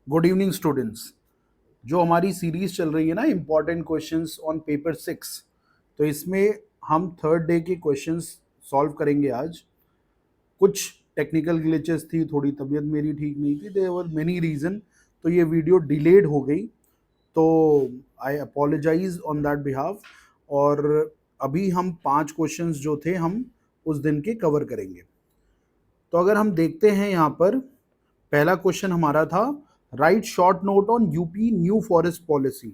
Good evening students. जो हमारी series चल रही है ना, इम्पॉर्टेंट क्वेश्चंस ऑन पेपर 6, तो इसमें हम थर्ड डे के क्वेश्चंस सॉल्व करेंगे आज। कुछ टेक्निकल ग्लिचेस थी, थोड़ी तबीयत मेरी ठीक नहीं थी, देयर वर मेनी रीज़न, तो ये वीडियो डिलेड हो गई। तो आई अपोलोजाइज ऑन दैट बिहाफ। और अभी हम 5 क्वेश्चंस जो थे हम उस दिन के कवर करेंगे। तो अगर हम देखते हैं यहाँ पर, पहला क्वेश्चन हमारा था right short note on UP new forest policy.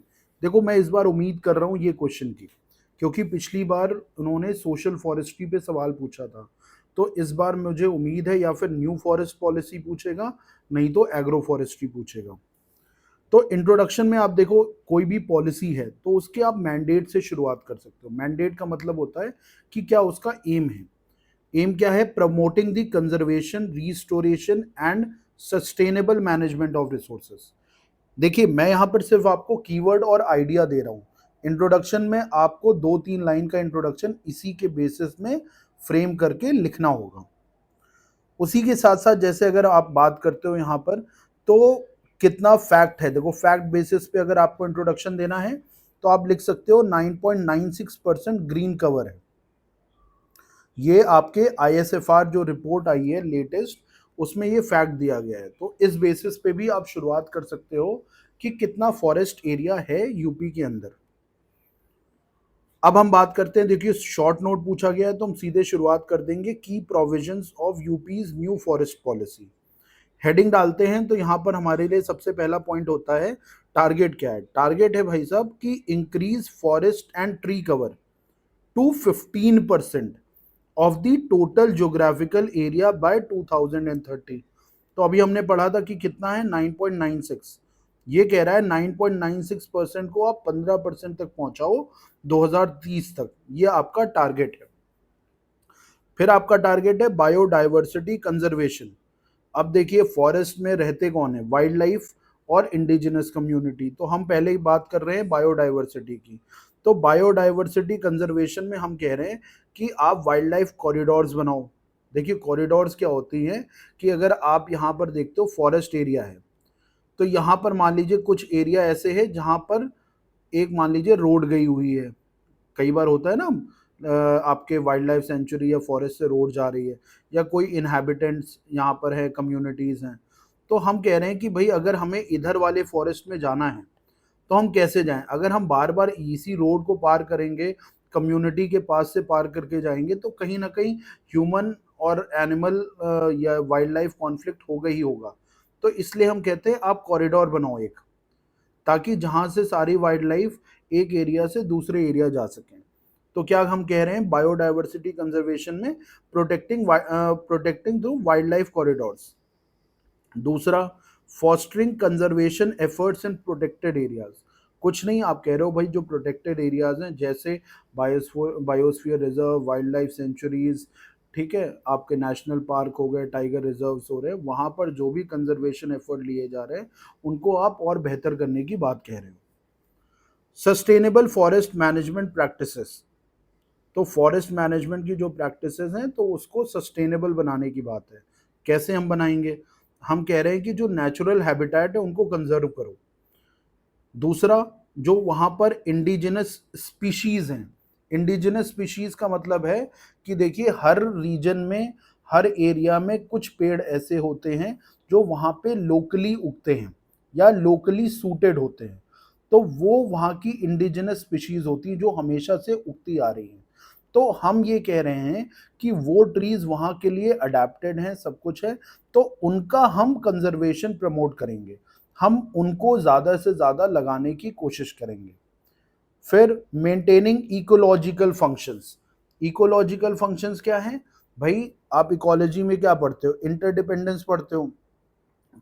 देखो, मैं इस बार उम्मीद कर रहा हूँ ये क्वेश्चन की, क्योंकि पिछली बार उन्होंने सोशल फॉरेस्ट्री पे सवाल पूछा था। तो इस बार मुझे उम्मीद है या फिर न्यू फॉरेस्ट पॉलिसी पूछेगा, नहीं तो एग्रो फॉरेस्ट्री पूछेगा। तो इंट्रोडक्शन में आप देखो, कोई भी पॉलिसी है तो उसके आप मैंडेट से शुरुआत कर सकते हो। मैंडेट का मतलब होता है कि क्या उसका एम है। एम क्या है? Promoting the conservation, restoration and sustainable management of resources. देखिए, मैं यहां पर सिर्फ आपको कीवर्ड और आइडिया दे रहा हूं। इंट्रोडक्शन में आपको 2-3 लाइन का इंट्रोडक्शन इसी के बेसिस में फ्रेम करके लिखना होगा। उसी के साथ साथ जैसे अगर आप बात करते हो यहाँ पर, तो कितना फैक्ट है, देखो फैक्ट बेसिस पे अगर आपको इंट्रोडक्शन देना है तो आप लिख सकते हो 9.96% ग्रीन कवर है। ये आपके आईएसएफआर जो रिपोर्ट आई है लेटेस्ट, उसमें ये फैक्ट दिया गया है। तो इस बेसिस पे भी आप शुरुआत कर सकते हो कि कितना फॉरेस्ट एरिया है यूपी के अंदर। अब हम बात करते हैं, देखिए शॉर्ट नोट पूछा गया है तो हम सीधे शुरुआत कर देंगे की provisions of यूपीज new forest policy. Heading डालते हैं तो यहाँ पर हमारे लिए सबसे पहला पॉइंट होता है टारगेट। क्या है टारगेट? है भाई साहब कि increase forest and tree cover to 15% of the total geographical area by 2030। तो अभी हमने पढ़ा था कि कितना है 9.96। ये कह रहा है 9.96% को आप 15% तक पहुंचाओ 2030 तक। ये आपका टारगेट है। फिर आपका टारगेट है बायोडाइवर्सिटी कंजर्वेशन। अब देखिए, फॉरेस्ट में रहते कौन है? वाइल्ड लाइफ और इंडिजिनस कम्युनिटी। तो हम पहले ही बात कर रहे हैं बायोडाइवर्सिटी की। तो बायोडाइवर्सिटी कंजर्वेशन में हम कह रहे हैं कि आप वाइल्ड लाइफ कॉरिडोर्स बनाओ। देखिए, कॉरिडोर्स क्या होती हैं कि अगर आप यहाँ पर देखते हो फॉरेस्ट एरिया है, तो यहाँ पर मान लीजिए कुछ एरिया ऐसे है जहाँ पर एक मान लीजिए रोड गई हुई है। कई बार होता है ना, आपके वाइल्ड लाइफ सेंचुरी या फॉरेस्ट से रोड जा रही है, या कोई इनहेबिटेंट्स यहाँ पर है, कम्युनिटीज़ हैं। तो हम कह रहे हैं कि भाई अगर हमें इधर वाले फॉरेस्ट में जाना है तो हम कैसे जाएं? अगर हम बार बार इसी रोड को पार करेंगे, कम्युनिटी के पास से पार करके जाएंगे, तो कहीं ना कहीं ह्यूमन और एनिमल या वाइल्ड लाइफ कॉन्फ्लिक्ट होगा ही होगा। तो इसलिए हम कहते हैं आप कॉरिडोर बनाओ एक, ताकि जहां से सारी वाइल्ड लाइफ एक एरिया से दूसरे एरिया जा सकें। तो क्या हम कह रहे हैं बायोडाइवर्सिटी कंजर्वेशन में protecting through wildlife corridors. दूसरा, fostering conservation efforts in protected areas. कुछ नहीं, आप कह रहे हो भाई जो प्रोटेक्टेड एरियाज हैं, जैसे biosphere reserve, wild life sanctuaries, ठीक है, आपके नेशनल पार्क हो गए, टाइगर रिजर्व्स हो रहे हैं, वहां पर जो भी कंजर्वेशन एफर्ट लिए जा रहे हैं उनको आप और बेहतर करने की बात कह रहे हो। Sustainable forest management practices. तो फॉरेस्ट मैनेजमेंट की जो प्रैक्टिसेस हैं तो उसको सस्टेनेबल बनाने की बात है। कैसे हम बनाएंगे? हम कह रहे हैं कि जो नेचुरल हैबिटेट है उनको कंजर्व करो। दूसरा, जो वहां पर इंडिजिनस स्पीशीज हैं, इंडिजिनस स्पीशीज का मतलब है कि देखिए हर रीजन में, हर एरिया में कुछ पेड़ ऐसे होते हैं जो वहां पे लोकली उगते हैं या लोकली सूटेड होते हैं। तो वो वहाँ की इंडिजिनस स्पीशीज होती है जो हमेशा से उगती आ रही हैं। तो हम ये कह रहे हैं कि वो ट्रीज वहाँ के लिए अडेप्टेड हैं, सब कुछ है, तो उनका हम कंजर्वेशन प्रमोट करेंगे, हम उनको ज़्यादा से ज़्यादा लगाने की कोशिश करेंगे। फिर maintaining ecological functions. Ecological functions क्या है भाई? आप इकोलॉजी में क्या पढ़ते हो? इंटरडिपेंडेंस पढ़ते हो।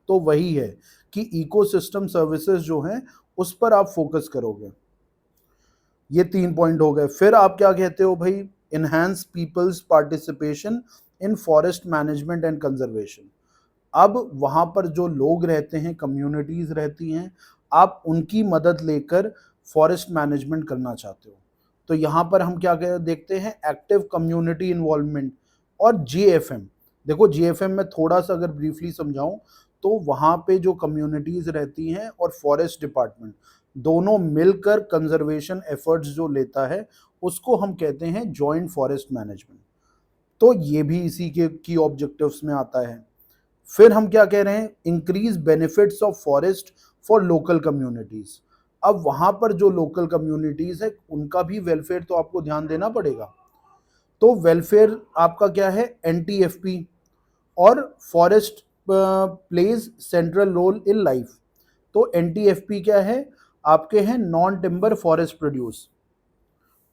तो वही है कि इकोसिस्टम सर्विसेज जो हैं उस पर आप फोकस करोगे। ये 3 पॉइंट हो गए। फिर आप क्या कहते हो भाई? Enhance peoples participation in forest management and conservation. अब वहां पर जो लोग रहते हैं, कम्युनिटीज रहती हैं, आप उनकी मदद लेकर फॉरेस्ट मैनेजमेंट करना चाहते हो। तो यहाँ पर हम क्या देखते हैं? एक्टिव कम्युनिटी इन्वॉल्वमेंट और जीएफएम। देखो, जीएफएम में थोड़ा सा अगर ब्रीफली समझाऊं तो वहाँ पे जो कम्युनिटीज़ रहती हैं और फॉरेस्ट डिपार्टमेंट दोनों मिलकर कंजर्वेशन एफर्ट्स जो लेता है उसको हम कहते हैं जॉइंट फॉरेस्ट मैनेजमेंट। तो ये भी इसी के की ऑब्जेक्टिव्स में आता है। फिर हम क्या कह रहे हैं, increase benefits of forest for local communities. अब वहां पर जो लोकल कम्युनिटीज है उनका भी वेलफेयर तो आपको ध्यान देना पड़ेगा। तो वेलफेयर आपका क्या है, एनटीएफपी और forest plays central role in life. तो एनटीएफपी क्या है, आपके हैं नॉन टिम्बर फॉरेस्ट प्रोड्यूस,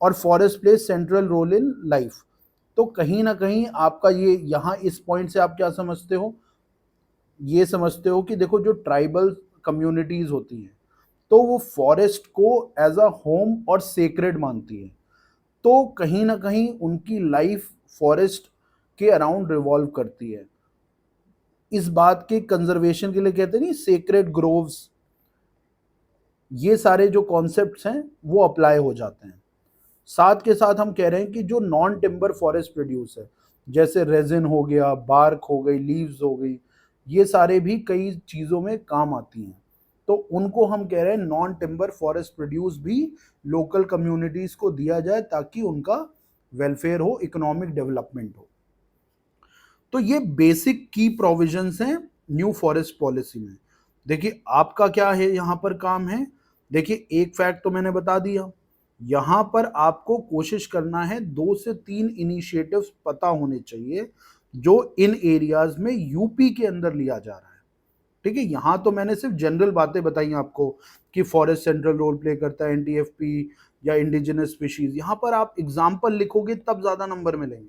और forest plays central role in life. तो कहीं ना कहीं आपका ये यहाँ इस पॉइंट से आप क्या समझते हो, ये समझते हो कि देखो जो ट्राइबल कम्युनिटीज होती हैं तो वो फॉरेस्ट को एज अ होम और सेक्रेड मानती है। तो कहीं ना कहीं उनकी लाइफ फॉरेस्ट के अराउंड रिवॉल्व करती है। इस बात के कंजर्वेशन के लिए कहते नहीं सेक्रेड ग्रोव्स, ये सारे जो कॉन्सेप्ट्स हैं वो अप्लाई हो जाते हैं। साथ के साथ हम कह रहे हैं कि जो नॉन टिम्बर फॉरेस्ट प्रोड्यूस है, जैसे रेजिन हो गया, बार्क हो गई, लीव्स हो गई, ये सारे भी कई चीज़ों में काम आती हैं। तो उनको हम कह रहे हैं नॉन टिम्बर फॉरेस्ट प्रोड्यूस भी लोकल कम्युनिटीज़ को दिया जाए ताकि उनका वेलफेयर हो, इकोनॉमिक डेवलपमेंट हो। तो ये बेसिक की प्रोविजंस हैं न्यू फॉरेस्ट पॉलिसी में। देखिए आपका क्या है यहाँ पर काम है, देखिए एक फैक्ट तो मैंने बता दिया, यहाँ पर आपको कोशिश करना है 2 से 3 इनिशिएटिव्स पता होने चाहिए जो इन एरियाज में यूपी के अंदर लिया जा रहा है। ठीक है, यहाँ तो मैंने सिर्फ जनरल बातें बताई आपको कि फॉरेस्ट सेंट्रल रोल प्ले करता है, एनटीएफपी या इंडिजिनस स्पीशीज। यहाँ पर आप एग्जाम्पल लिखोगे तब ज्यादा नंबर मिलेंगे।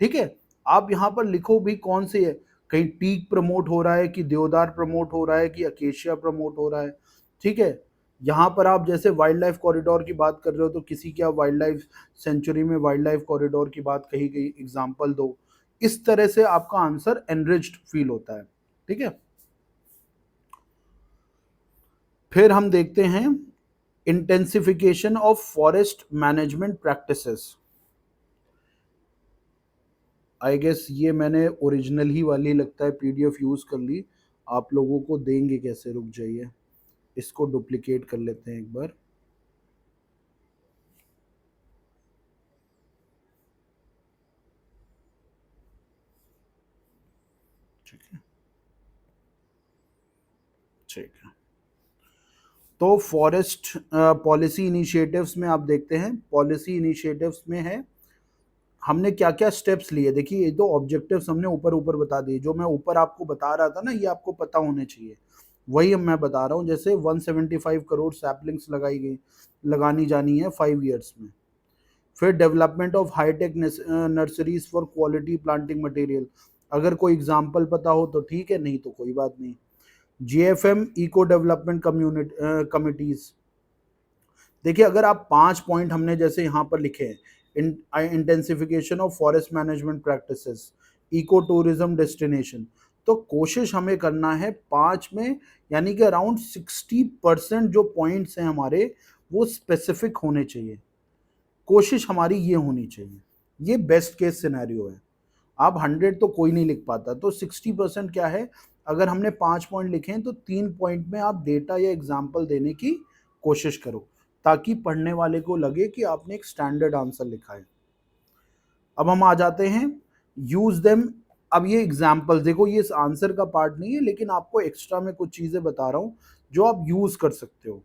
ठीक है, आप यहाँ पर लिखो भी कौन से है, कहीं टीक प्रमोट हो रहा है कि देवदार प्रमोट हो रहा है कि अकेशिया प्रमोट हो रहा है। ठीक है, यहाँ पर आप जैसे वाइल्ड लाइफ कॉरिडोर की बात कर रहे हो तो किसी की आप वाइल्ड लाइफ सेंचुरी में वाइल्ड लाइफ कॉरिडोर की बात कही गई, एग्जाम्पल दो। इस तरह से आपका आंसर एनरिच्ड फील होता है। ठीक है, फिर हम देखते हैं intensification of forest management practices. I guess ये मैंने ओरिजिनल ही वाली लगता है पीडीएफ यूज कर ली, आप लोगों को देंगे कैसे, रुक जाइए इसको डुप्लीकेट कर लेते हैं एक बार। ठीक है, ठीक है। तो फॉरेस्ट पॉलिसी इनिशिएटिव्स में आप देखते हैं, पॉलिसी इनिशिएटिव्स में है हमने क्या क्या स्टेप्स लिए। देखिए ये तो ऑब्जेक्टिव्स हमने ऊपर ऊपर बता दिए, जो मैं ऊपर आपको बता रहा था ना ये आपको पता होने चाहिए, वही अब मैं बता रहा हूँ। जैसे 175 करोड़ सैपलिंग्स लगानी जानी है 5 ईयर्स में। फिर development of high tech nurseries for quality planting material, अगर कोई एग्जाम्पल पता हो तो ठीक है, नहीं तो कोई बात नहीं। जीएफएम इको डेवलपमेंट कमिटीज, देखिए अगर आप 5 पॉइंट हमने जैसे यहाँ पर लिखे हैं, intensification of forest management practices, eco tourism destination, तो कोशिश हमें करना है 5 में, यानी कि अराउंड 60% जो पॉइंट्स हैं हमारे वो स्पेसिफिक होने चाहिए। कोशिश हमारी ये होनी चाहिए, ये बेस्ट केस सिनेरियो है। आप 100 तो कोई नहीं लिख पाता, तो 60% क्या है, अगर हमने 5 पॉइंट लिखे हैं तो 3 पॉइंट में आप डेटा या एग्जाम्पल देने की कोशिश करो ताकि पढ़ने वाले को लगे कि आपने एक स्टैंडर्ड आंसर लिखा है। अब हम आ जाते हैं यूज देम। अब ये एग्जाम्पल देखो, ये इस आंसर का पार्ट नहीं है लेकिन आपको एक्स्ट्रा में कुछ चीजें बता रहा हूं जो आप यूज कर सकते हो।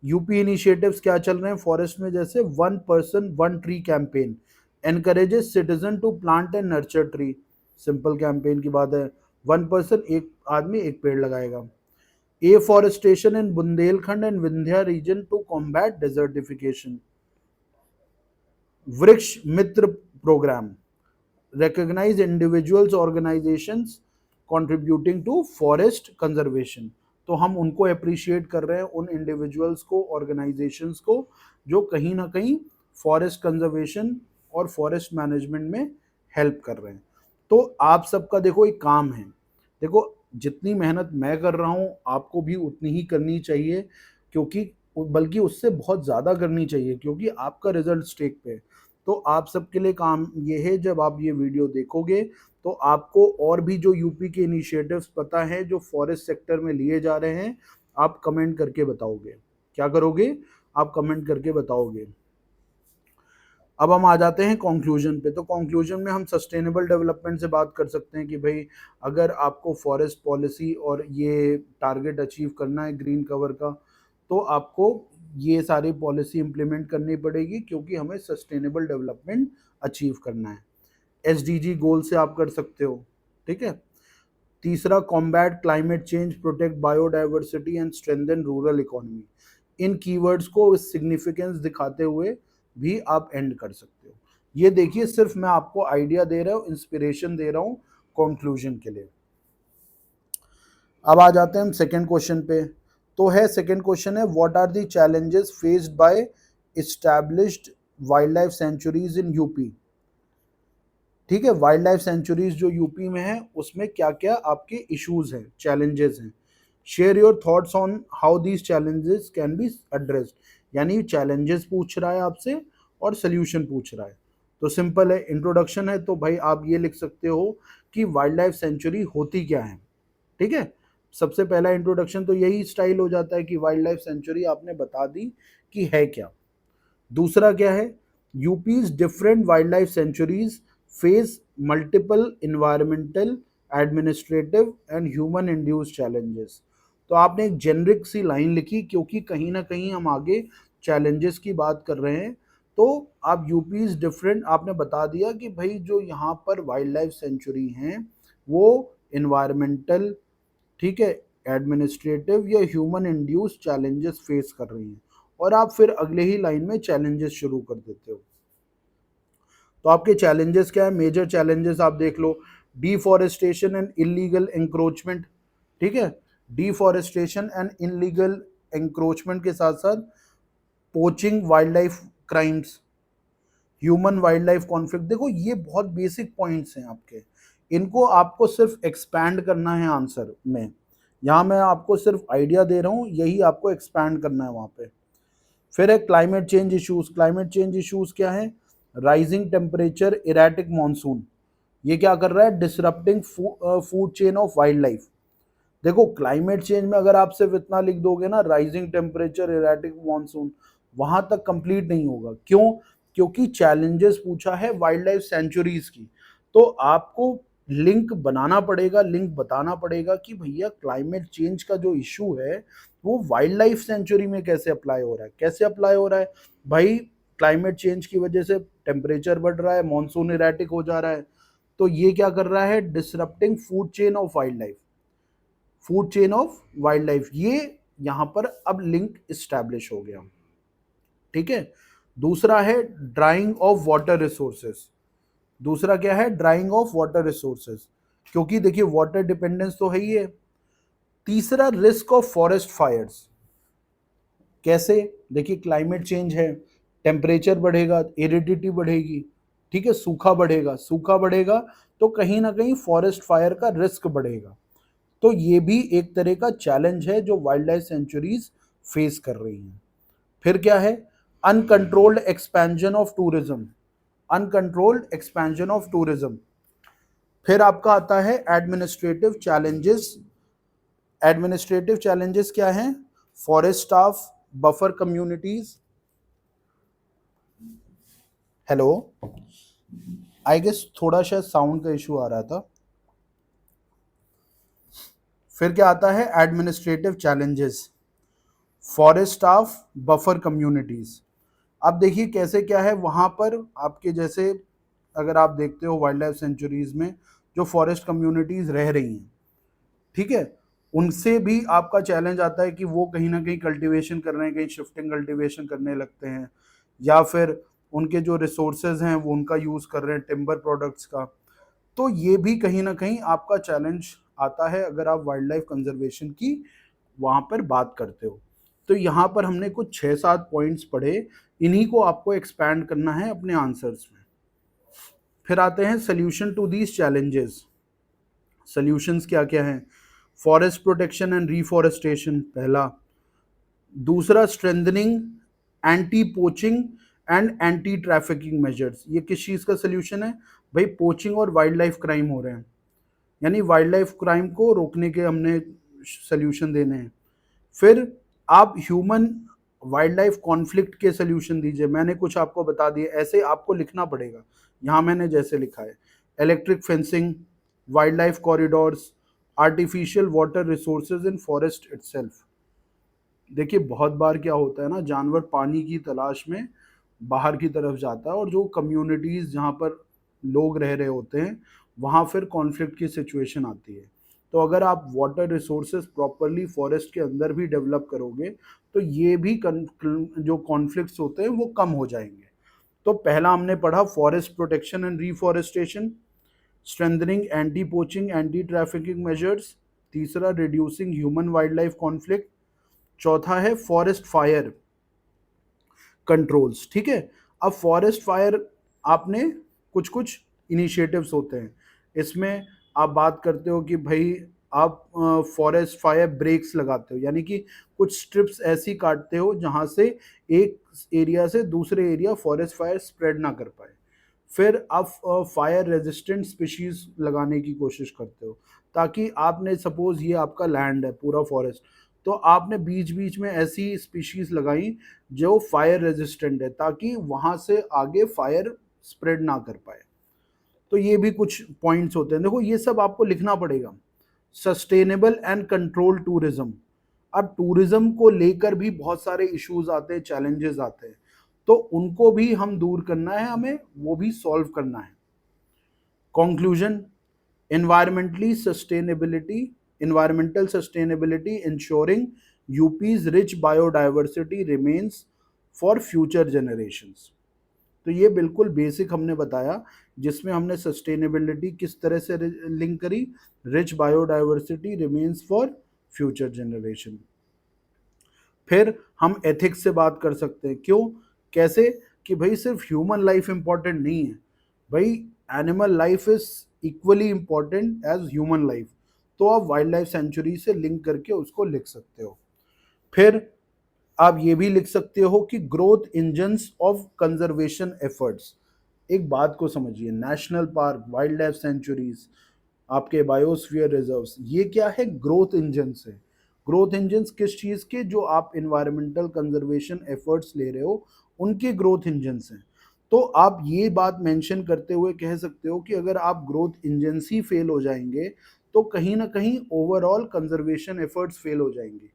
यूपी इनिशिएटिव्स क्या चल रहे हैं फॉरेस्ट में, जैसे 1 person 1 tree campaign encourages citizen to plant and nurture tree. Simple campaign की बात है, 1 पर्सन, एक आदमी एक पेड़ लगाएगा। Afforestation in Bundelkhand and Vindhya region to combat desertification. वृक्ष मित्र programme, recognize individuals organizations contributing to forest conservation। तो हम उनको अप्रिशिएट कर रहे हैं, उन इंडिविजुअल्स को, ऑर्गेनाइजेशंस को जो कहीं ना कहीं फॉरेस्ट कंजर्वेशन और फॉरेस्ट मैनेजमेंट में हेल्प कर रहे हैं। तो आप सबका देखो एक काम है, देखो जितनी मेहनत मैं कर रहा हूँ आपको भी उतनी ही करनी चाहिए, क्योंकि बल्कि उससे बहुत ज़्यादा करनी चाहिए क्योंकि आपका रिजल्ट स्टेक पे है। तो आप सबके लिए काम ये है, जब आप ये वीडियो देखोगे तो आपको और भी जो यूपी के इनिशिएटिव्स पता है जो फॉरेस्ट सेक्टर में लिए जा रहे हैं, आप कमेंट करके बताओगे। क्या करोगे? आप कमेंट करके बताओगे। अब हम आ जाते हैं कंक्लूजन पे। तो कंक्लूजन में हम सस्टेनेबल डेवलपमेंट से बात कर सकते हैं कि भाई अगर आपको फॉरेस्ट पॉलिसी और ये टारगेट अचीव करना है ग्रीन कवर का, तो आपको ये सारी पॉलिसी इंप्लीमेंट करनी पड़ेगी, क्योंकि हमें सस्टेनेबल डेवलपमेंट अचीव करना है। एसडीजी गोल से आप कर सकते हो, ठीक है। तीसरा, combat climate change, protect biodiversity and strengthen rural economy. In keywords को सिग्निफिकेंस दिखाते हुए भी आप एंड कर सकते हो। ये देखिए, सिर्फ मैं आपको आइडिया दे रहा हूँ, इंस्पिरेशन दे रहा हूँ कंक्लूजन के लिए। अब आ जाते हैं हम सेकंड क्वेश्चन पे। तो है सेकंड क्वेश्चन है, what are the challenges faced by established wildlife sanctuaries in UP. ठीक है, वाइल्ड लाइफ सेंचुरीज जो यूपी में है उसमें क्या क्या आपके इश्यूज हैं, चैलेंजेस हैं। Share your thoughts on how these challenges can be addressed. यानी चैलेंजेस पूछ रहा है आपसे और सोल्यूशन पूछ रहा है। तो सिंपल है, इंट्रोडक्शन है, तो भाई आप ये लिख सकते हो कि वाइल्ड लाइफ सेंचुरी होती क्या है। ठीक है, सबसे पहला इंट्रोडक्शन तो यही स्टाइल हो जाता है कि वाइल्ड लाइफ सेंचुरी आपने बता दी कि है क्या। दूसरा क्या है, यूपीज different wild life sanctuaries face multiple environmental, administrative and human induced challenges. तो आपने एक जेनरिक सी लाइन लिखी, क्योंकि कहीं ना कहीं हम आगे चैलेंजेस की बात कर रहे हैं। तो आप यूपीज डिफरेंट आपने बता दिया कि भाई जो यहाँ पर वाइल्ड लाइफ सेंचुरी हैं वो इन्वायरमेंटल, ठीक है, एडमिनिस्ट्रेटिव या ह्यूमन इंड्यूस्ड चैलेंजेस फेस कर रही हैं, और आप फिर अगले ही लाइन में चैलेंजेस शुरू कर देते हो। तो आपके चैलेंजेस क्या है? मेजर चैलेंजेस आप देख लो, डिफॉरेस्टेशन एंड इलीगल एंक्रोचमेंट। ठीक है, डिफॉरेस्टेशन एंड इलीगल एंक्रोचमेंट के साथ साथ poaching, wild life crimes, human wild life conflict. देखो ये बहुत बेसिक पॉइंट्स हैं आपके, इनको आपको सिर्फ एक्सपैंड करना है आंसर में। यहाँ मैं आपको सिर्फ आइडिया दे रहा हूँ, यही आपको एक्सपैंड करना है वहाँ पे। फिर है climate change issues. Climate change issues क्या है? Rising temperature, erratic monsoon. ये क्या कर रहा है? Disrupting food chain of wild life. देखो क्लाइमेट चेंज में अगर आप सिर्फ इतना लिख दोगे ना, राइजिंग टेम्परेचर, इरेटिक मॉनसून, वहां तक कंप्लीट नहीं होगा। क्यों? क्योंकि चैलेंजेस पूछा है वाइल्ड लाइफ सेंचुरीज की। तो आपको लिंक बनाना पड़ेगा, लिंक बताना पड़ेगा कि भैया क्लाइमेट चेंज का जो इशू है वो वाइल्ड लाइफ सेंचुरी में कैसे अप्लाई हो रहा है। कैसे अप्लाई हो रहा है भाई? क्लाइमेट चेंज की वजह से टेम्परेचर बढ़ रहा है, मॉनसून इरेटिक हो जा रहा है, तो ये क्या कर रहा है? Disrupting food chain of wild life, food chain of wild life. ये यहां पर अब लिंक इस्टेब्लिश हो गया। ठीक है, दूसरा है ड्राइंग ऑफ वाटर रिसोर्सेस। दूसरा क्या है? ड्राइंग ऑफ वाटर रिसोर्सेस, क्योंकि देखिए वाटर डिपेंडेंस तो है ही है। तीसरा, रिस्क ऑफ फॉरेस्ट फायर्स। कैसे? देखिए क्लाइमेट चेंज है, टेम्परेचर बढ़ेगा, एरिडिटी बढ़ेगी, ठीक है, सूखा बढ़ेगा, सूखा बढ़ेगा तो कहीं ना कहीं फॉरेस्ट फायर का रिस्क बढ़ेगा। तो ये भी एक तरह का चैलेंज है जो वाइल्ड लाइफ सेंचुरीज फेस कर रही हैं। फिर क्या है? Uncontrolled expansion of tourism, uncontrolled expansion of tourism. फिर आपका आता है एडमिनिस्ट्रेटिव चैलेंजेस। एडमिनिस्ट्रेटिव चैलेंजेस क्या हैं? Forest staff, buffer communities. Hello, I guess थोड़ा शायद साउंड का इशू आ रहा था। फिर क्या आता है? Administrative challenges, forest staff, buffer communities. अब देखिए कैसे क्या है वहाँ पर आपके जैसे, अगर आप देखते हो वाइल्ड लाइफ सेंचुरीज में जो फॉरेस्ट कम्युनिटीज रह रही हैं, ठीक है, उनसे भी आपका चैलेंज आता है कि वो कहीं ना कहीं कल्टीवेशन कर रहे हैं, कहीं शिफ्टिंग कल्टीवेशन करने लगते हैं, या फिर उनके जो रिसोर्सेज हैं वो उनका यूज़ कर रहे हैं टिम्बर प्रोडक्ट्स का। तो ये भी कहीं ना कहीं आपका चैलेंज आता है अगर आप वाइल्ड लाइफ कंजर्वेशन की वहाँ पर बात करते हो। तो यहाँ पर हमने कुछ 6-7 पॉइंट्स पढ़े, इन्हीं को आपको एक्सपैंड करना है अपने आंसर्स में। फिर आते हैं solution to these challenges. Solutions क्या क्या हैं? फॉरेस्ट प्रोटेक्शन एंड रिफॉरेस्टेशन पहला। दूसरा, strengthening anti poaching and anti trafficking measures, ये किस चीज़ का सोल्यूशन है भाई? पोचिंग और वाइल्ड लाइफ क्राइम हो रहे हैं, यानी वाइल्ड लाइफ क्राइम को रोकने के हमने सोल्यूशन देने हैं। फिर आप ह्यूमन वाइल्ड लाइफ कॉन्फ्लिक्ट के सोल्यूशन दीजिए। मैंने कुछ आपको बता दिए, ऐसे आपको लिखना पड़ेगा। यहाँ मैंने जैसे लिखा है, electric fencing, wild life corridors, artificial water resources in forest itself. देखिए बहुत बार क्या होता है ना, जानवर पानी की तलाश में बाहर की तरफ जाता है और जो कम्युनिटीज़ जहाँ पर लोग रह रहे होते हैं वहाँ फिर कॉन्फ्लिक्ट की सिचुएशन आती है। तो अगर आप वाटर रिसोर्सेज प्रॉपरली फॉरेस्ट के अंदर भी डेवलप करोगे तो ये भी जो कॉन्फ्लिक्ट्स होते हैं वो कम हो जाएंगे। तो पहला हमने पढ़ा forest protection and reforestation, strengthening anti poaching anti trafficking measures, तीसरा reducing human wild life conflict, चौथा है फॉरेस्ट फायर कंट्रोल्स। ठीक है, अब फॉरेस्ट फायर आपने कुछ कुछ इनिशिएटिव्स होते हैं इसमें, आप बात करते हो कि भाई आप फॉरेस्ट फायर ब्रेक्स लगाते हो, यानी कि कुछ स्ट्रिप्स ऐसी काटते हो जहां से एक एरिया से दूसरे एरिया फॉरेस्ट फायर स्प्रेड ना कर पाए। फिर आप फायर रेजिस्टेंट स्पीशीज लगाने की कोशिश करते हो, ताकि आपने सपोज ये आपका लैंड है पूरा फॉरेस्ट, तो आपने बीच बीच में ऐसी स्पीशीज लगाई जो फायर रेजिस्टेंट है, ताकि वहां से आगे फायर स्प्रेड ना कर पाए। तो ये भी कुछ पॉइंट्स होते हैं, देखो ये सब आपको लिखना पड़ेगा। सस्टेनेबल एंड कंट्रोल टूरिज्म, अब टूरिज्म को लेकर भी बहुत सारे इश्यूज आते हैं, चैलेंजेस आते हैं, तो उनको भी हम दूर करना है, हमें वो भी सॉल्व करना है। Conclusion, environmentally sustainability environmental sustainability ensuring UP's rich biodiversity remains for future generations। तो ये बिल्कुल बेसिक हमने बताया, जिसमें हमने सस्टेनेबिलिटी किस तरह से लिंक करी, rich biodiversity remains for future generation. फिर हम एथिक्स से बात कर सकते हैं, क्यों, कैसे, कि भाई सिर्फ ह्यूमन लाइफ इंपॉर्टेंट नहीं है भाई, animal life is equally important as human life. तो आप वाइल्ड लाइफ सेंचुरी से लिंक करके उसको लिख सकते हो। फिर आप ये भी लिख सकते हो कि growth engines of conservation efforts. एक बात को समझिए, national park, wild life sanctuaries, आपके बायोस्फीयर रिजर्व्स, ये क्या है, ग्रोथ इंजन्स है। ग्रोथ इंजन्स किस चीज़ के, जो आप इन्वायरमेंटल कंजर्वेशन एफर्ट्स ले रहे हो उनके ग्रोथ इंजन्स हैं। तो आप ये बात मेंशन करते हुए कह सकते हो कि अगर आप ग्रोथ इंजन्स ही फेल हो जाएंगे तो कहीं ना कहीं ओवरऑल कंजर्वेशन एफर्ट्स फेल हो जाएंगे।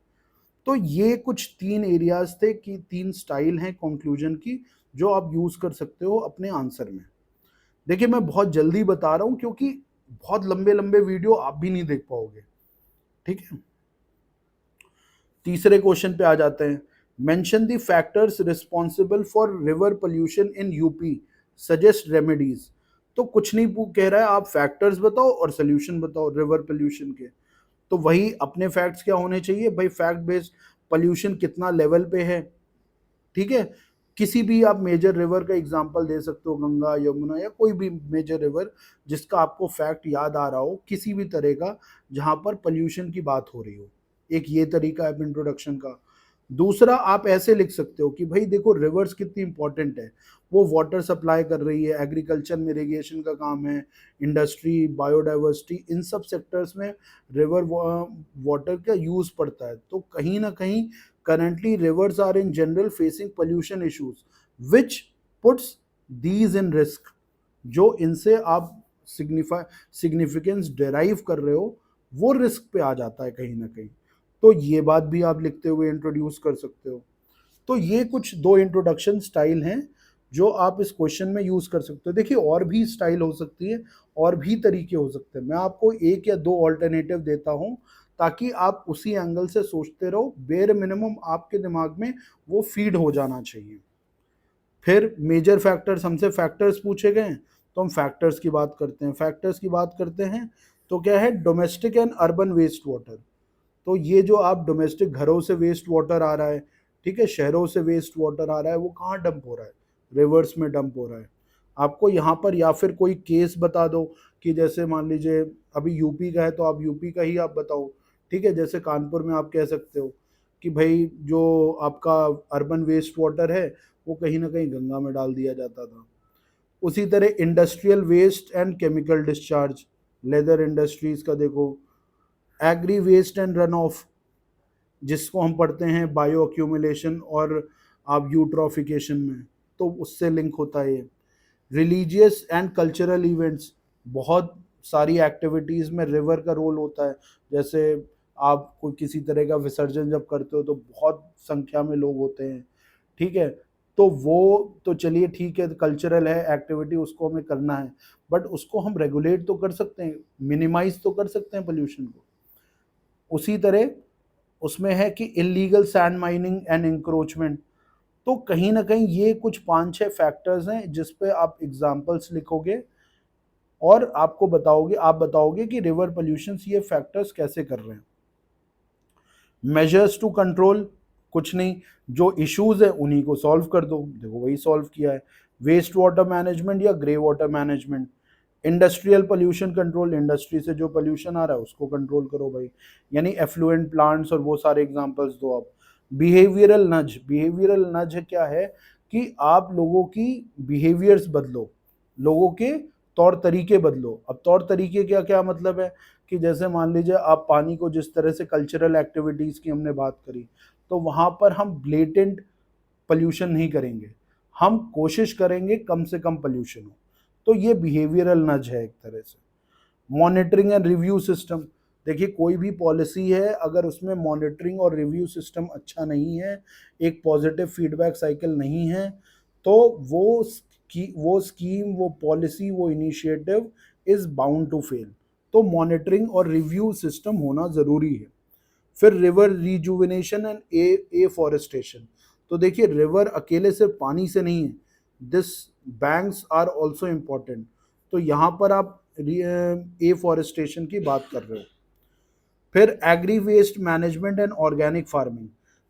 तो ये कुछ 3 एरियाज थे कि 3 स्टाइल हैं कंक्लूजन की, जो आप यूज कर सकते हो अपने आंसर में। देखिए मैं बहुत जल्दी बता रहा हूं क्योंकि बहुत लंबे लंबे वीडियो आप भी नहीं देख पाओगे। ठीक है, तीसरे क्वेश्चन पे आ जाते हैं। Mention the factors responsible for river pollution in UP, suggest remedies. तो कुछ नहीं कह रहा है, आप फैक्टर्स बताओ और सोल्यूशन बताओ रिवर पोल्यूशन के। तो वही अपने फैक्ट्स क्या होने चाहिए भाई, फैक्ट बेस्ड, पोल्यूशन कितना लेवल पे है। ठीक है, किसी भी आप मेजर रिवर का एग्जांपल दे सकते हो, गंगा, यमुना या कोई भी मेजर रिवर जिसका आपको फैक्ट याद आ रहा हो, किसी भी तरह का जहां पर पोल्यूशन की बात हो रही हो। एक ये तरीका है इंट्रोडक्शन का। दूसरा आप ऐसे लिख सकते हो कि भाई देखो रिवर्स कितनी इंपॉर्टेंट है, वो वाटर सप्लाई कर रही है, एग्रीकल्चर में इरिगेशन का काम है, इंडस्ट्री, बायोडाइवर्सिटी, इन सब सेक्टर्स में रिवर वाटर का यूज पड़ता है। तो कहीं ना कहीं currently rivers are in general facing pollution issues which puts these in risk। जो इनसे आप सिग्निफिकेंस डेराइव कर रहे हो वो रिस्क पे आ जाता है कहीं ना कहीं। तो ये बात भी आप लिखते हुए इंट्रोड्यूस कर सकते हो। तो ये कुछ 2 इंट्रोडक्शन स्टाइल हैं जो आप इस क्वेश्चन में यूज कर सकते हो। देखिए और भी स्टाइल हो सकती है, और भी तरीके हो सकते हैं, मैं आपको 1 या 2 ऑल्टरनेटिव देता हूं ताकि आप उसी एंगल से सोचते रहो, बेयर मिनिमम आपके दिमाग में वो फीड हो जाना चाहिए। फिर मेजर फैक्टर्स, हमसे फैक्टर्स पूछे गए हैं तो हम फैक्टर्स की बात करते हैं। फैक्टर्स की बात करते हैं तो क्या है, domestic and urban waste water. तो ये जो आप डोमेस्टिक घरों से वेस्ट वाटर आ रहा है, ठीक है, शहरों से वेस्ट वाटर आ रहा है, वो कहाँ डंप हो रहा है, रिवर्स में डंप हो रहा है। आपको यहाँ पर या फिर कोई केस बता दो कि जैसे मान लीजिए अभी यूपी का है तो आप यूपी का ही आप बताओ। ठीक है, जैसे कानपुर में आप कह सकते हो कि भाई जो आपका अर्बन वेस्ट वाटर है वो कहीं ना कहीं गंगा में डाल दिया जाता था। उसी तरह industrial waste and chemical discharge, leather industries का देखो, agri waste and runoff, जिसको हम पढ़ते हैं बायो अक्यूमुलेशन और आप यूट्रोफिकेशन में, तो उससे लिंक होता है ये। रिलीजियस एंड कल्चरल इवेंट्स, बहुत सारी एक्टिविटीज़ में रिवर का रोल होता है। जैसे आप कोई किसी तरह का विसर्जन जब करते हो तो बहुत संख्या में लोग होते हैं, ठीक है, तो वो तो चलिए ठीक है, कल्चरल है एक्टिविटी, उसको हमें करना है, बट उसको हम रेगुलेट तो कर सकते हैं, मिनिमाइज तो कर सकते हैं पोल्यूशन को। उसी तरह उसमें है कि illegal sand mining and encroachment, तो कहीं ना कहीं ये कुछ 5-6 फैक्टर्स हैं जिस पे आप एग्जांपल्स लिखोगे और आप बताओगे कि रिवर पोल्यूशन ये फैक्टर्स कैसे कर रहे हैं। मेजर्स टू कंट्रोल, कुछ नहीं, जो इश्यूज है उन्हीं को सॉल्व कर दो, देखो वही सॉल्व किया है। वेस्ट वाटर मैनेजमेंट या grey water management. Industrial pollution control, industry से जो पोल्यूशन आ रहा है उसको कंट्रोल करो भाई, यानी एफ्लुएंट प्लांट्स और वो सारे एग्जांपल्स दो आप। बिहेवियरल नज, बिहेवियरल नज क्या है कि आप लोगों की बिहेवियर्स बदलो, लोगों के तौर तरीके बदलो। अब तौर तरीके क्या क्या मतलब है कि जैसे मान लीजिए आप पानी को जिस तरह से कल्चरल एक्टिविटीज़ की हमने बात करी, तो वहाँ पर हम ब्लेटेंट पोल्यूशन नहीं करेंगे, हम कोशिश करेंगे कम से कम पोल्यूशन हो, तो ये बिहेवियरल नज है एक तरह से। मॉनिटरिंग एंड रिव्यू सिस्टम, देखिए कोई भी पॉलिसी है अगर उसमें मॉनिटरिंग और रिव्यू सिस्टम अच्छा नहीं है, एक पॉजिटिव फीडबैक साइकिल नहीं है, तो वो स्कीम, वो पॉलिसी, वो initiative is bound to fail. तो मॉनिटरिंग और रिव्यू सिस्टम होना ज़रूरी है। फिर रिवर रिजुविनेशन एंड एफॉरेस्टेशन, तो देखिए रिवर अकेले सिर्फ पानी से नहीं है, this banks are also important, तो यहाँ पर आप एफॉरेस्टेशन की बात कर रहे हो। फिर agri waste management and organic farming,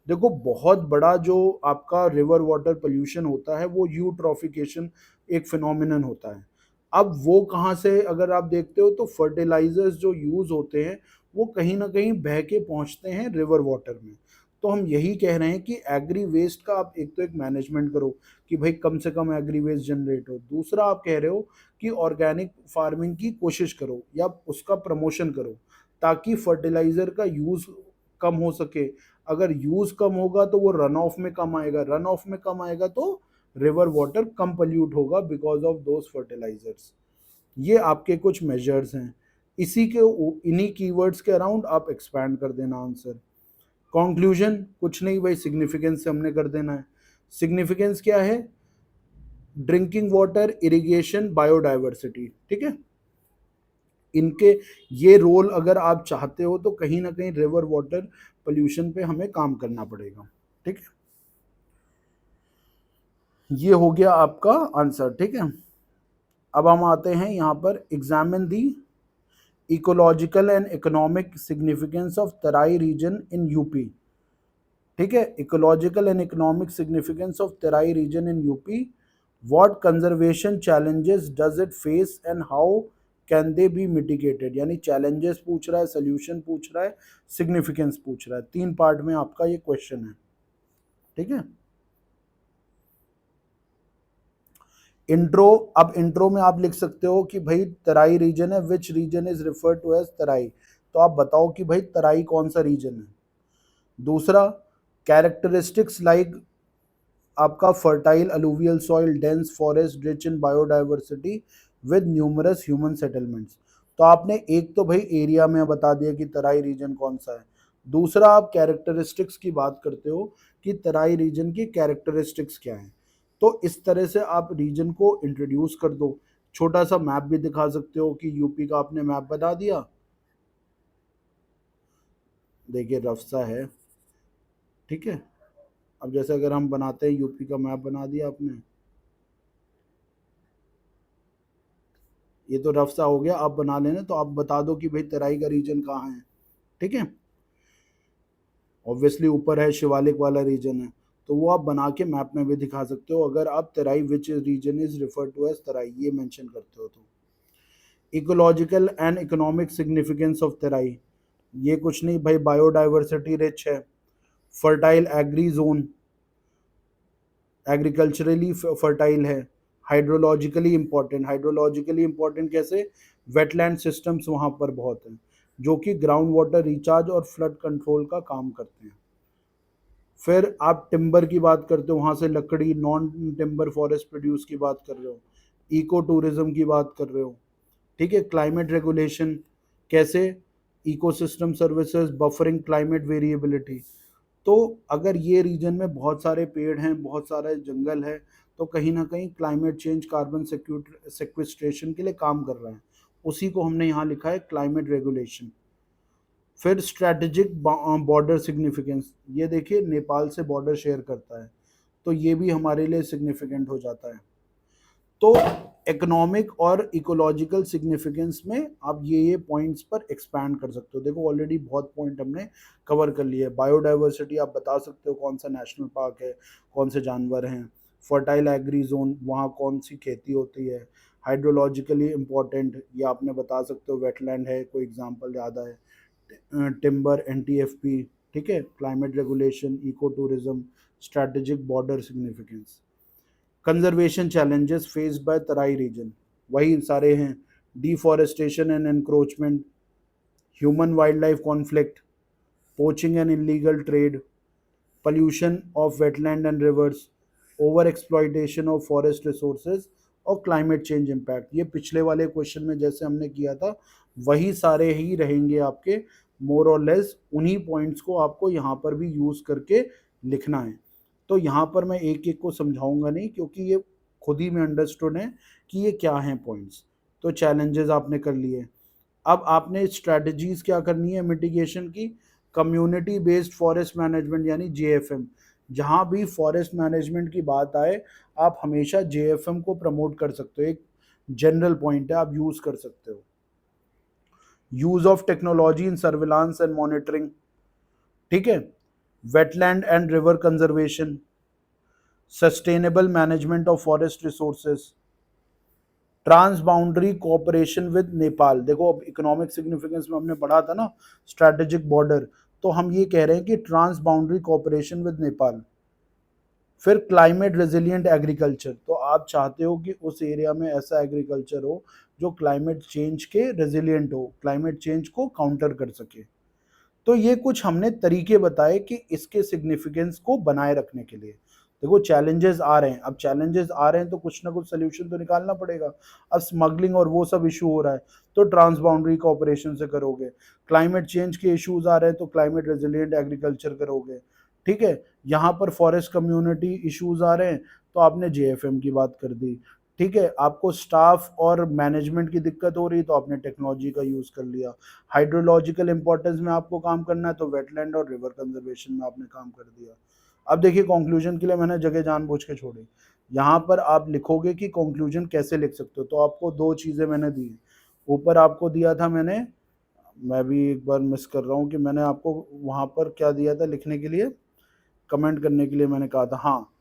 देखो बहुत बड़ा जो आपका रिवर वाटर पोल्यूशन होता है वो यूट्रॉफिकेशन एक फिनोमिनन होता है। अब वो कहाँ से अगर आप देखते हो तो फर्टिलाइजर्स जो यूज होते हैं वो कहीं ना कहीं बह के पहुंचते हैं रिवर वाटर में। तो हम यही कह रहे हैं कि एग्री वेस्ट का आप एक तो एक मैनेजमेंट करो कि भाई कम से कम एग्री वेस्ट जनरेट हो, दूसरा आप कह रहे हो कि ऑर्गेनिक फार्मिंग की कोशिश करो या उसका प्रमोशन करो ताकि फर्टिलाइजर का यूज कम हो सके। अगर यूज कम होगा तो वो रन ऑफ में कम आएगा, रन ऑफ में कम आएगा तो रिवर वाटर कम पोल्यूट होगा बिकॉज ऑफ दोज फर्टिलाइजर्स। ये आपके कुछ मेजर्स हैं, इसी के इन्हीं कीवर्ड्स के अराउंड आप एक्सपैंड कर देना आंसर। कंक्लूजन कुछ नहीं भाई, सिग्निफिकेंस से हमने कर देना है। सिग्निफिकेंस क्या है? ड्रिंकिंग वाटर, इरिगेशन, बायोडाइवर्सिटी, ठीक है, इनके ये रोल अगर आप चाहते हो तो कहीं ना कहीं रिवर वाटर पोल्यूशन पे हमें काम करना पड़ेगा, ठीक है। ये हो गया आपका आंसर, ठीक है। अब हम आते हैं यहाँ पर examine the ecological and economic significance of Terai region in UP, ठीक है। Ecological and economic significance of Terai region in UP, what conservation challenges does it face and how can they be mitigated, यानी चैलेंजेस पूछ रहा है, solution पूछ रहा है, significance पूछ रहा है, 3 पार्ट में आपका ये क्वेश्चन है, ठीक है। इंट्रो, अब इंट्रो में आप लिख सकते हो कि भाई तराई रीजन है, which region is referred to as Terai, तो आप बताओ कि भाई तराई कौन सा रीजन है। दूसरा, कैरेक्टरिस्टिक्स लाइक आपका fertile alluvial soil, dense forest, rich in biodiversity with numerous human settlements, तो आपने एक तो भाई एरिया में बता दिया कि तराई रीजन कौन सा है, दूसरा आप कैरेक्टरिस्टिक्स की बात करते हो कि तराई रीजन की कैरेक्टरिस्टिक्स क्या है। तो इस तरह से आप रीजन को इंट्रोड्यूस कर दो, छोटा सा मैप भी दिखा सकते हो कि यूपी का आपने मैप बता दिया, देखिए रफ सा है, ठीक है। अब जैसे अगर हम बनाते हैं, यूपी का मैप बना दिया आपने, ये तो रफ सा हो गया, आप बना लेना, तो आप बता दो कि भाई तराई का रीजन कहाँ है, ठीक है। ऑब्वियसली ऊपर है, शिवालिक वाला रीजन है, तो वो आप बना के मैप में भी दिखा सकते हो अगर आप Terai which region is refer to as Terai ये मेंशन करते हो तो। Ecological and economic significance of Terai, ये कुछ नहीं भाई, बायोडाइवर्सिटी रिच है, fertile agri zone, agriculturally fertile है, हाइड्रोलॉजिकली इंपॉर्टेंट कैसे, वेटलैंड सिस्टम्स वहाँ पर बहुत हैं जो कि ग्राउंड वाटर रिचार्ज और फ्लड कंट्रोल का काम करते हैं। फिर आप टिम्बर की बात करते हो, वहाँ से लकड़ी, नॉन टिम्बर फॉरेस्ट प्रोड्यूस की बात कर रहे हो, इको टूरिज्म की बात कर रहे हो, ठीक है। क्लाइमेट रेगुलेशन कैसे, ecosystem services, buffering climate variability. तो अगर ये रीजन में बहुत सारे पेड़ हैं, बहुत सारे जंगल है, तो कहीं ना कहीं क्लाइमेट चेंज कार्बन सेक्वेस्ट्रेशन के लिए काम कर रहा है, उसी को हमने यहाँ लिखा है क्लाइमेट रेगुलेशन। फिर स्ट्रेटेजिक बॉर्डर सिग्निफिकेंस, ये देखिए नेपाल से बॉर्डर शेयर करता है, तो ये भी हमारे लिए सिग्निफिकेंट हो जाता है। तो इकोनॉमिक और इकोलॉजिकल सिग्निफिकेंस में आप ये पॉइंट्स पर एक्सपैंड कर सकते हो। देखो ऑलरेडी बहुत पॉइंट हमने कवर कर लिए। बायोडाइवर्सिटी आप बता सकते हो कौन सा नेशनल पार्क है, कौन से जानवर हैं। फर्टाइल एग्री जोन, वहाँ कौन सी खेती होती है। हाइड्रोलॉजिकली इम्पोर्टेंट, ये आपने बता सकते हो, वेटलैंड है, कोई एग्जांपल याद है, टिम्बर, एनटीएफपी, ठीक है। Climate regulation, eco tourism, strategic border significance. Conservation challenges faced by Terai region, वही सारे हैं, deforestation and encroachment, human wild life conflict, poaching and illegal trade, pollution of wetland and rivers, over exploitation of forest resources और climate change impact. ये पिछले वाले question में जैसे हमने किया था वही सारे ही रहेंगे आपके, मोर और लेस उन्हीं पॉइंट्स को आपको यहाँ पर भी यूज़ करके लिखना है। तो यहाँ पर मैं एक एक को समझाऊंगा नहीं, क्योंकि ये खुद ही में अंडरस्टूड है कि ये क्या हैं पॉइंट्स। तो चैलेंजेस आपने कर लिए, अब आपने स्ट्रैटेजीज क्या करनी है मिटिगेशन की। कम्युनिटी बेस्ड फॉरेस्ट मैनेजमेंट यानी जेएफएम, जहाँ भी फॉरेस्ट मैनेजमेंट की बात आए आप हमेशा जेएफएम को प्रमोट कर सकते हो, एक जनरल पॉइंट है, आप यूज कर सकते हो। Use of technology in surveillance and monitoring, ठीक है। Wetland and river conservation, sustainable management of forest resources, trans boundary cooperation with Nepal. देखो अब इकोनॉमिक सिग्निफिकेंस में हमने पढ़ा था ना स्ट्रैटेजिक बॉर्डर, तो हम ये कह रहे हैं कि trans boundary cooperation with Nepal. फिर क्लाइमेट रेजिलिएंट एग्रीकल्चर, तो आप चाहते हो कि उस एरिया में ऐसा एग्रीकल्चर हो जो क्लाइमेट चेंज के रेजिलिएंट हो, क्लाइमेट चेंज को काउंटर कर सके। तो ये कुछ हमने तरीके बताए कि इसके सिग्निफिकेंस को बनाए रखने के लिए। देखो चैलेंजेस आ रहे हैं, अब चैलेंजेस आ रहे हैं तो कुछ ना कुछ सोल्यूशन तो निकालना पड़ेगा। अब स्मगलिंग और वो सब इशू हो रहा है तो ट्रांस बाउंड्री कोऑपरेशन से करोगे। क्लाइमेट चेंज के इश्यूज आ रहे हैं तो क्लाइमेट रेजिलिएंट एग्रीकल्चर करोगे, ठीक है। यहाँ पर फॉरेस्ट कम्युनिटी इश्यूज आ रहे हैं तो आपने जेएफएम की बात कर दी, ठीक है। आपको स्टाफ और मैनेजमेंट की दिक्कत हो रही तो आपने टेक्नोलॉजी का यूज़ कर लिया। हाइड्रोलॉजिकल इंपॉर्टेंस में आपको काम करना है तो वेटलैंड और रिवर कंजर्वेशन में आपने काम कर दिया। अब देखिए कंक्लूजन के लिए मैंने जगह जानबूझ के छोड़ी। यहाँ पर आप लिखोगे कि कंक्लूजन कैसे लिख सकते हो, तो आपको दो चीज़ें मैंने दी। ऊपर आपको दिया था मैंने, मैं भी एक बार मिस कर रहा हूँ कि मैंने आपको वहाँ पर क्या दिया था लिखने के लिए, कमेंट करने के लिए मैंने कहा था, हाँ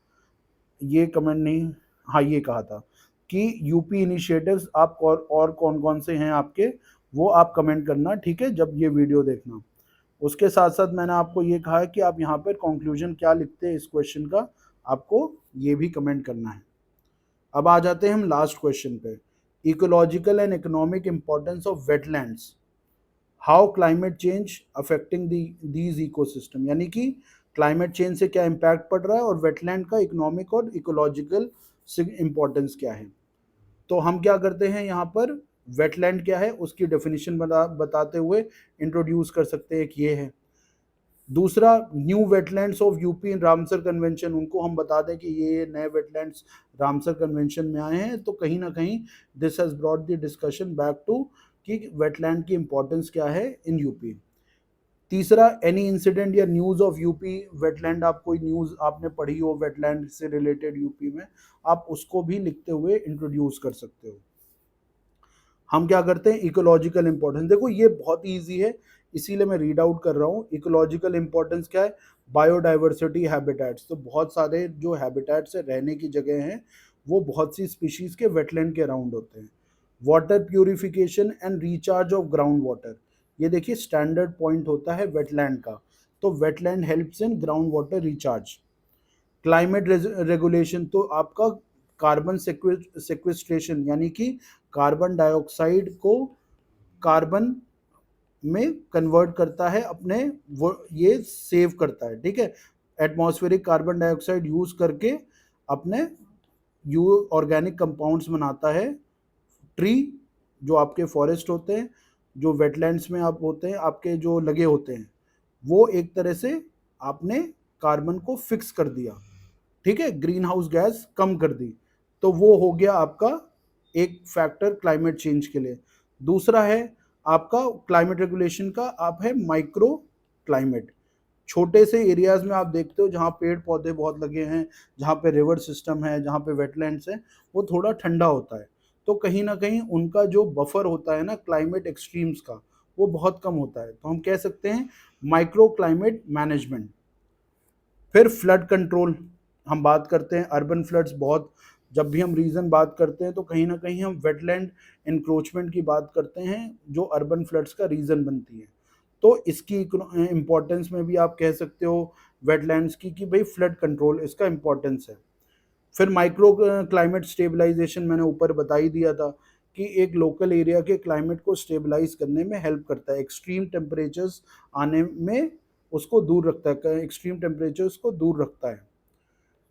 ये कमेंट नहीं, हाँ ये कहा था कि यूपी इनिशिएटिव्स आप और कौन कौन से हैं आपके, वो आप कमेंट करना, ठीक है, जब ये वीडियो देखना। उसके साथ साथ मैंने आपको ये कहा है कि आप यहाँ पर कंक्लूजन क्या लिखते हैं इस क्वेश्चन का, आपको ये भी कमेंट करना है। अब आ जाते हैं हम लास्ट क्वेश्चन पे, ecological and economic importance of wetlands, how climate change affecting these ecosystem, यानी कि क्लाइमेट चेंज से क्या इम्पैक्ट पड़ रहा है और वेटलैंड का इकोनॉमिक और इकोलॉजिकल इंपॉर्टेंस क्या है। तो हम क्या करते हैं यहाँ पर, वेटलैंड क्या है उसकी डेफिनेशन बताते हुए इंट्रोड्यूस कर सकते हैं कि ये है। दूसरा, new wetlands of UP in Ramsar convention, उनको हम बता दें कि ये नए वेटलैंड्स रामसर कन्वेंशन में आए हैं, तो कहीं ना कहीं this has brought the discussion back to कि वेटलैंड की इंपॉर्टेंस क्या है इन यूपी। तीसरा, एनी इंसिडेंट या न्यूज़ ऑफ यूपी वेटलैंड, आप कोई न्यूज़ आपने पढ़ी हो वेटलैंड से रिलेटेड यूपी में, आप उसको भी लिखते हुए इंट्रोड्यूस कर सकते हो। हम क्या करते हैं, इकोलॉजिकल इंपॉर्टेंस, देखो ये बहुत ईजी है इसीलिए मैं रीड आउट कर रहा हूँ। इकोलॉजिकल इंपॉर्टेंस क्या है, बायोडाइवर्सिटी हैबिटेट्स, तो बहुत सारे जो हैबिटेट्स है, रहने की जगह हैं, वो बहुत सी स्पीशीज़ के वेटलैंड के अराउंड होते हैं। Water purification and recharge of ground water, ये देखिए स्टैंडर्ड पॉइंट होता है वेटलैंड का, तो wetland helps in ground water recharge. Climate regulation, तो आपका कार्बन सेक्वेस्ट्रेशन यानी कि कार्बन डाइऑक्साइड को कार्बन में कन्वर्ट करता है अपने, वो ये सेव करता है, ठीक है, एटमॉस्फेरिक कार्बन डाइऑक्साइड यूज करके अपने यू ऑर्गेनिक कंपाउंड्स बनाता है। ट्री जो आपके फॉरेस्ट होते हैं, जो वेटलैंड्स में आप होते हैं, आपके जो लगे होते हैं, वो एक तरह से आपने कार्बन को फिक्स कर दिया, ठीक है, ग्रीन हाउस गैस कम कर दी। तो वो हो गया आपका एक फैक्टर क्लाइमेट चेंज के लिए। दूसरा है आपका क्लाइमेट रेगुलेशन का, आप है माइक्रो क्लाइमेट। छोटे से एरियाज में आप देखते हो जहाँ पेड़ पौधे बहुत लगे हैं, जहाँ पे रिवर सिस्टम है, जहाँ पे वेटलैंड्स है, वो थोड़ा ठंडा होता है, तो कहीं ना कहीं उनका जो बफर होता है ना क्लाइमेट एक्सट्रीम्स का, वो बहुत कम होता है, तो हम कह सकते हैं माइक्रो क्लाइमेट मैनेजमेंट। फिर फ्लड कंट्रोल, हम बात करते हैं अर्बन फ्लड्स बहुत, जब भी हम रीजन बात करते हैं तो कहीं ना कहीं हम वेटलैंड इंक्रोचमेंट की बात करते हैं जो अर्बन फ्लड्स का रीजन बनती है। तो इसकी इम्पोर्टेंस में भी आप कह सकते हो वेटलैंड्स की कि भाई फ्लड कंट्रोल इसका इम्पोर्टेंस है। फिर माइक्रो क्लाइमेट स्टेबलाइजेशन मैंने ऊपर बता ही दिया था कि एक लोकल एरिया के क्लाइमेट को स्टेबलाइज करने में हेल्प करता है, एक्सट्रीम टेम्परेचर्स आने में उसको दूर रखता है, एक्सट्रीम टेम्परेचर्स को दूर रखता है।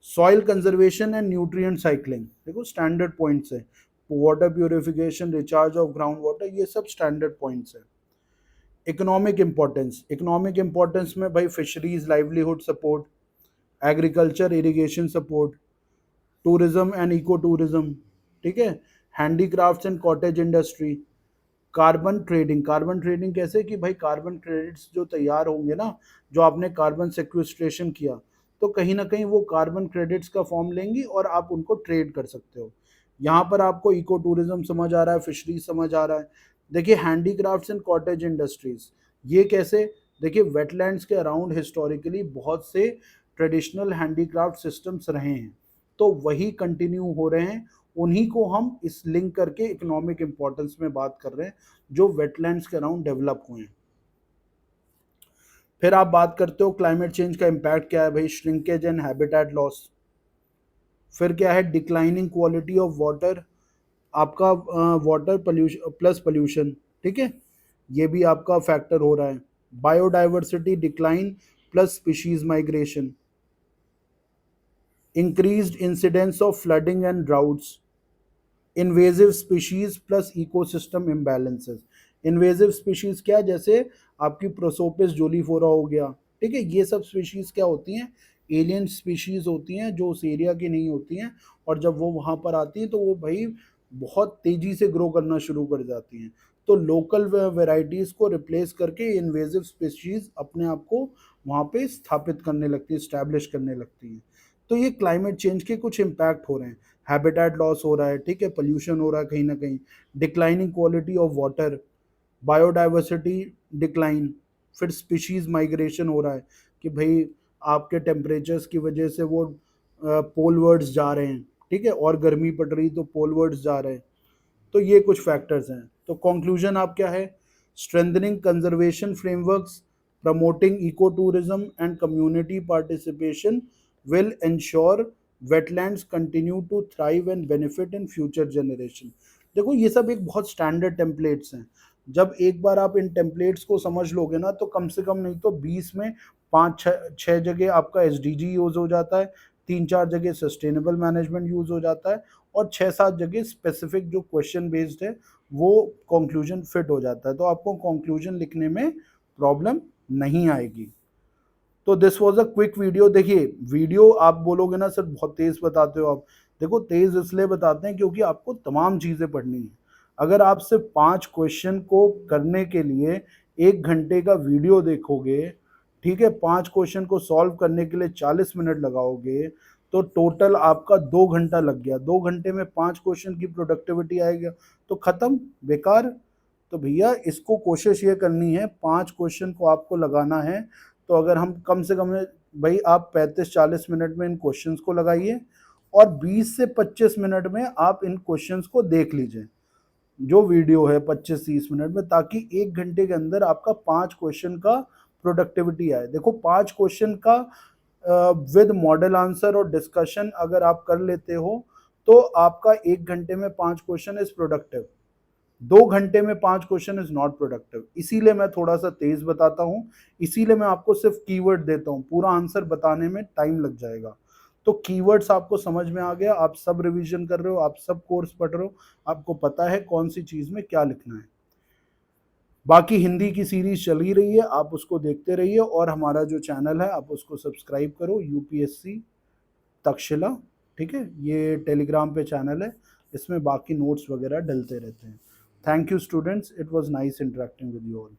Soil conservation and nutrient cycling, देखो स्टैंडर्ड पॉइंट्स है, water purification, recharge of ground water, ये सब स्टैंडर्ड पॉइंट्स है। इकोनॉमिक इंपॉर्टेंस, इकोनॉमिक इंपॉर्टेंस में भाई fisheries livelihood support, agriculture irrigation support, tourism and eco tourism, ठीक है, handicrafts and cottage industry, carbon trading, carbon trading कैसे कि भाई कार्बन क्रेडिट्स जो तैयार होंगे ना, जो आपने कार्बन सेक्वेस्ट्रेशन किया, तो कहीं ना कहीं वो कार्बन क्रेडिट्स का फॉर्म लेंगी और आप उनको ट्रेड कर सकते हो। यहाँ पर आपको इको टूरिज्म समझ आ रहा है, फिशरीज समझ आ रहा है। देखिए हैंडीक्राफ्ट्स एंड कॉटेज इंडस्ट्रीज, ये कैसे, देखिए वेटलैंड्स के अराउंड हिस्टोरिकली बहुत से ट्रेडिशनल हैंडीक्राफ्ट सिस्टम्स रहे हैं, तो वही कंटिन्यू हो रहे हैं, उन्हीं को हम इस लिंक करके इकोनॉमिक इंपॉर्टेंस में बात कर रहे हैं जो वेटलैंड्स के अराउंड डेवलप हुए हैं। फिर आप बात करते हो क्लाइमेट चेंज का इम्पैक्ट क्या है भाई, श्रिंकेज एंड हैबिटेट लॉस। फिर क्या है डिक्लाइनिंग क्वालिटी ऑफ वाटर, आपका वाटर पोल्यूशन प्लस पोल्यूशन, ठीक है, ये भी आपका फैक्टर हो रहा है। Biodiversity decline plus species migration, increased incidence of flooding and droughts, invasive species plus ecosystem imbalances. Invasive species क्या, जैसे आपकी प्रोसोपिस जोलीफोरा हो गया, ठीक है, ये सब स्पीशीज क्या होती हैं, एलियन स्पीशीज होती हैं जो उस एरिया की नहीं होती हैं, और जब वो वहाँ पर आती हैं तो वो भाई बहुत तेजी से ग्रो करना शुरू कर जाती हैं, तो लोकल वेराइटीज़ को रिप्लेस करके इन्वेजिव स्पीशीज अपने आप को वहाँ पे स्थापित करने लगती है, स्टैब्लिश करने लगती हैं। तो ये क्लाइमेट चेंज के कुछ इम्पैक्ट हो रहे हैं, हैबिटेट लॉस हो रहा है, ठीक है, पोल्यूशन हो रहा है कहीं ना कहीं, declining quality of water, biodiversity decline, फिर स्पीशीज माइग्रेशन हो रहा है कि भाई आपके टेम्परेचर्स की वजह से वो पोलवर्ड्स जा रहे हैं, ठीक है, और गर्मी पड़ रही तो पोलवर्ड्स जा रहे हैं, तो ये कुछ फैक्टर्स हैं। तो कंक्लूजन आप क्या है, strengthening conservation frameworks, promoting eco tourism and community participation will ensure wetlands continue to thrive and benefit in future generation। देखो ये सब एक बहुत स्टैंडर्ड टेम्पलेट्स हैं, जब एक बार आप इन टेम्पलेट्स को समझ लोगे ना तो कम से कम नहीं तो 20 में 5-6 जगह आपका एसडीजी यूज हो जाता है, 3-4 जगह सस्टेनेबल मैनेजमेंट यूज हो जाता है, और 6-7 जगह स्पेसिफिक जो क्वेश्चन बेस्ड है वो कंक्लूजन फिट हो जाता है, तो आपको कंक्लूजन लिखने में प्रॉब्लम नहीं आएगी। तो this was a quick video. देखिए वीडियो आप बोलोगे ना सर बहुत तेज बताते हो आप, देखो तेज इसलिए बताते हैं क्योंकि आपको तमाम चीज़ें पढ़नी है। अगर आप सिर्फ 5 क्वेश्चन को करने के लिए 1 घंटे का वीडियो देखोगे, ठीक है, 5 क्वेश्चन को सॉल्व करने के लिए 40 मिनट लगाओगे, तो टोटल आपका 2 घंटा लग गया, 2 घंटे में 5 क्वेश्चन की प्रोडक्टिविटी आएगा, तो खत्म, बेकार। तो भैया इसको कोशिश ये करनी है 5 क्वेश्चन को आपको लगाना है, तो अगर हम कम से कम भाई आप 35-40 मिनट में इन क्वेश्चंस को लगाइए, और 20 से 25 मिनट में आप इन क्वेश्चंस को देख लीजिए जो वीडियो है 25-30 मिनट में, ताकि 1 घंटे के अंदर आपका 5 क्वेश्चन का प्रोडक्टिविटी आए। देखो 5 क्वेश्चन का विद मॉडल आंसर और डिस्कशन अगर आप कर लेते हो तो आपका 1 घंटे में 5 क्वेश्चन इज प्रोडक्टिव, 2 घंटे में 5 क्वेश्चन इज नॉट प्रोडक्टिव। इसीलिए मैं थोड़ा सा तेज बताता हूँ, इसीलिए मैं आपको सिर्फ कीवर्ड देता हूँ, पूरा आंसर बताने में टाइम लग जाएगा। तो कीवर्ड्स आपको समझ में आ गया, आप सब रिवीजन कर रहे हो, आप सब कोर्स पढ़ रहे हो, आपको पता है कौन सी चीज में क्या लिखना है। बाकी हिंदी की सीरीज चल ही रही है, आप उसको देखते रहिए और हमारा जो चैनल है आप उसको सब्सक्राइब करो, यूपीएससी तक्षशिला, ठीक है, ये टेलीग्राम पे चैनल है, इसमें बाकी नोट्स वगैरह डलते रहते हैं। Thank you students, it was nice interacting with you all.